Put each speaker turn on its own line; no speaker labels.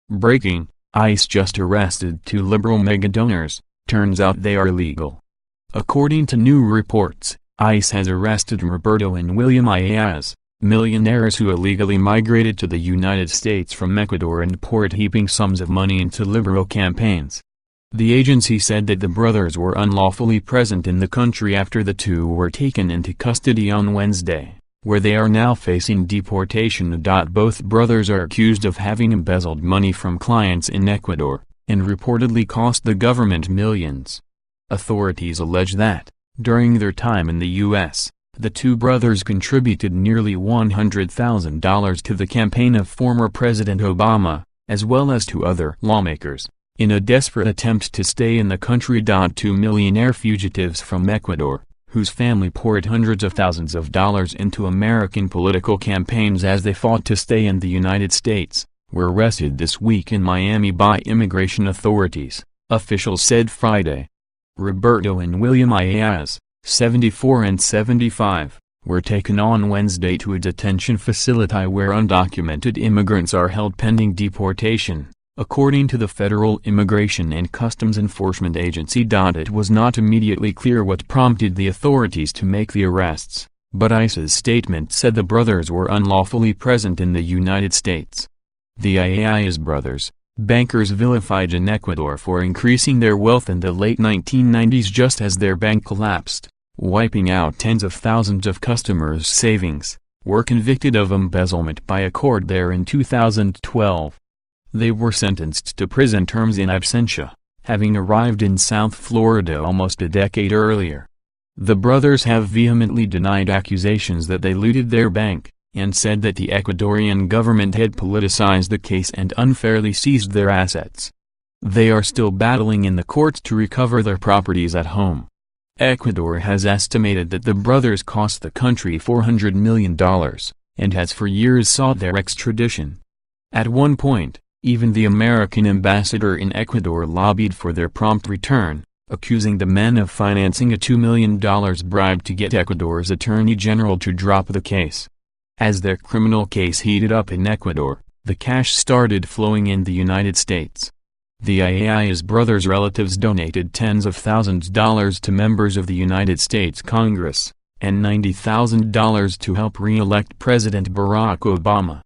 Breaking: ICE just arrested two liberal megadonors, turns out they are illegal. According to new reports, ICE has arrested Roberto and William Ayaz, millionaires who illegally migrated to the United States from Ecuador and poured heaping sums of money into liberal campaigns. The agency said that the brothers were unlawfully present in the country after the two were taken into custody on Wednesday, where they are now facing deportation. Both brothers are accused of having embezzled money from clients in Ecuador, and reportedly cost the government millions. Authorities allege that, during their time in the U.S., the two brothers contributed nearly $100,000 to the campaign of former President Obama, as well as to other lawmakers, in a desperate attempt to stay in the country. Two millionaire fugitives from Ecuador, whose family poured hundreds of thousands of dollars into American political campaigns as they fought to stay in the United States, were arrested this week in Miami by immigration authorities, officials said Friday. Roberto and William Ayaz, 74 and 75, were taken on Wednesday to a detention facility where undocumented immigrants are held pending deportation, according to the Federal Immigration and Customs Enforcement Agency. It was not immediately clear what prompted the authorities to make the arrests, but ICE's statement said the brothers were unlawfully present in the United States. The Ayaz brothers, bankers vilified in Ecuador for increasing their wealth in the late 1990s just as their bank collapsed, wiping out tens of thousands of customers' savings, were convicted of embezzlement by a court there in 2012. They were sentenced to prison terms in absentia, having arrived in South Florida almost a decade earlier. The brothers have vehemently denied accusations that they looted their bank, and said that the Ecuadorian government had politicized the case and unfairly seized their assets. They are still battling in the courts to recover their properties at home. Ecuador has estimated that the brothers cost the country $400 million, and has for years sought their extradition. At one point, even the American ambassador in Ecuador lobbied for their prompt return, accusing the men of financing a $2 million bribe to get Ecuador's attorney general to drop the case. As their criminal case heated up in Ecuador, the cash started flowing in the United States. The Ayaz brothers' relatives donated tens of thousands of dollars to members of the United States Congress, and $90,000 to help re-elect President Barack Obama.